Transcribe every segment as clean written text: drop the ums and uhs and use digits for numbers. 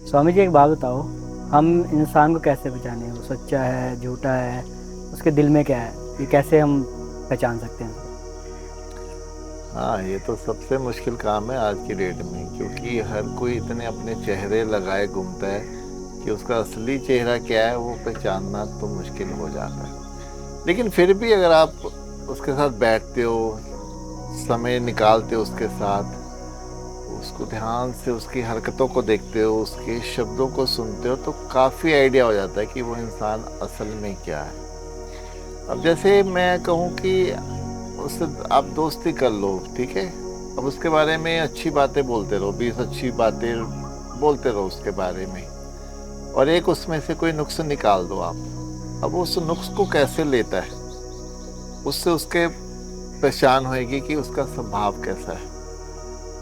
स्वामी जी एक बात बताओ, हम इंसान को कैसे पहचाने? वो सच्चा है, झूठा है, उसके दिल में क्या है? ये कैसे हम पहचान सकते हैं उसको? हाँ, ये तो सबसे मुश्किल काम है आज की डेट में, क्योंकि हर कोई इतने अपने चेहरे लगाए घूमता है कि उसका असली चेहरा क्या है वो पहचानना तो मुश्किल हो जाता है। लेकिन फिर भी अगर आप उसके साथ बैठते हो, समय निकालते हो उसके साथ, उसको ध्यान से उसकी हरकतों को देखते हो, उसके शब्दों को सुनते हो, तो काफ़ी आइडिया हो जाता है कि वो इंसान असल में क्या है। अब जैसे मैं कहूँ कि उससे आप दोस्ती कर लो, ठीक है। अब उसके बारे में अच्छी बातें बोलते रहो, 20 अच्छी बातें बोलते रहो उसके बारे में, और एक उसमें से कोई नुक्स निकाल दो आप। अब उस नुक्स को कैसे लेता है, उससे उसके पहचान होएगी कि उसका स्वभाव कैसा है।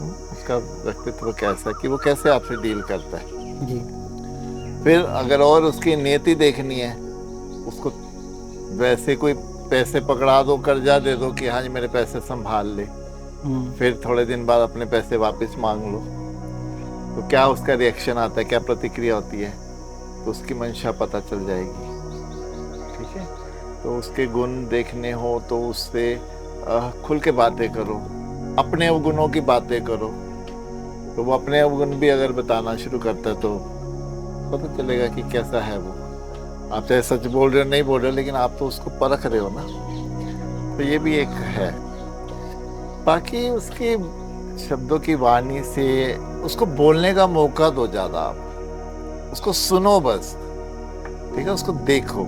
उसका व्यक्तित्व कैसा है, कि वो कैसे आपसे डील करता है। जी। फिर अगर और उसकी नीति देखनी है, उसको वैसे कोई पैसे पकड़ा दो, कर्जा दे दो कि हाँ जी मेरे पैसे संभाल ले, हम्म। फिर थोड़े दिन बाद अपने पैसे वापस मांग लो, तो क्या उसका रिएक्शन आता है, क्या प्रतिक्रिया होती है, तो उसकी मंशा पता चल जाएगी। ठीक है। तो उसके गुण देखने हो तो उससे खुल के बातें करो, अपने अवगुणों की बातें करो। तो वो अपने अवगुण भी अगर बताना शुरू करता है तो पता चलेगा कि कैसा है वो। आप चाहे सच बोल रहे हो नहीं बोल रहे हो, लेकिन आप तो उसको परख रहे हो ना। तो ये भी एक है। बाकी उसकी शब्दों की वाणी से उसको बोलने का मौका दो ज्यादा, आप उसको सुनो बस, ठीक है, उसको देखो,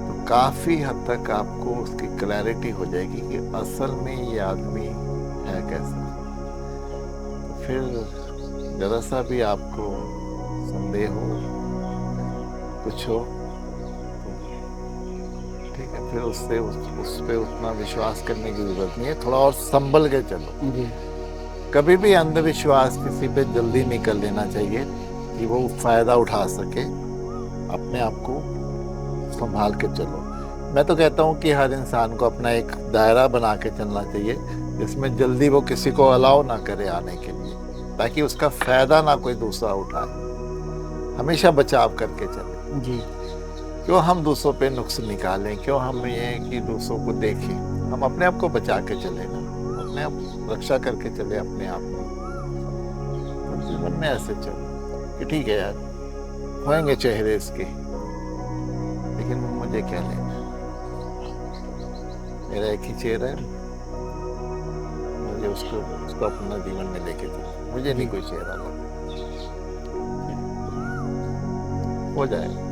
तो काफी हद तक आपको उसकी क्लैरिटी हो जाएगी कि असल में ये आदमी है कैसा। तो फिर जरा सा भी आपको संदेह हो, कुछ हो, ठीक है, फिर उस पे उतना विश्वास करने की जरूरत नहीं है, थोड़ा और संभल के चलो। जी। कभी भी अंधविश्वास किसी पे जल्दी नहीं कर लेना चाहिए कि वो फायदा उठा सके। अपने आप को संभाल के चलो। मैं तो कहता हूँ कि हर इंसान को अपना एक दायरा बना के चलना चाहिए, जिसमें जल्दी वो किसी को अलाउ ना करे आने के लिए, ताकि उसका फायदा ना कोई दूसरा उठाए। हमेशा बचाव करके चले। जी। क्यों हम दूसरों पे नुक्स निकालें, क्यों हम ये कि दूसरों को देखें। हम अपने आप को बचा के चले ना, अपने आप रक्षा करके चले अपने आप में। तो जीवन में ऐसे चलो कि ठीक है यार, होंगे चेहरे इसके, लेकिन मुझे क्या लेना, मेरा एक ही चेहरा है, मुझे उसको उसको अपना जीवन में लेके चलो, मुझे नहीं जी। कोई चेहरा लगा। हो जाएगा।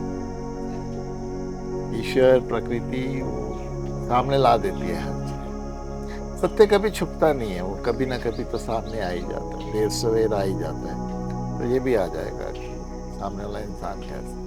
ईश्वर प्रकृति वो सामने ला देती है हर चीज। सत्य कभी छुपता नहीं है, वो कभी ना कभी तो सामने आ ही जाता है, देर सवेर आ ही जाता है। तो ये भी आ जाएगा कि सामने वाला इंसान कैसा है।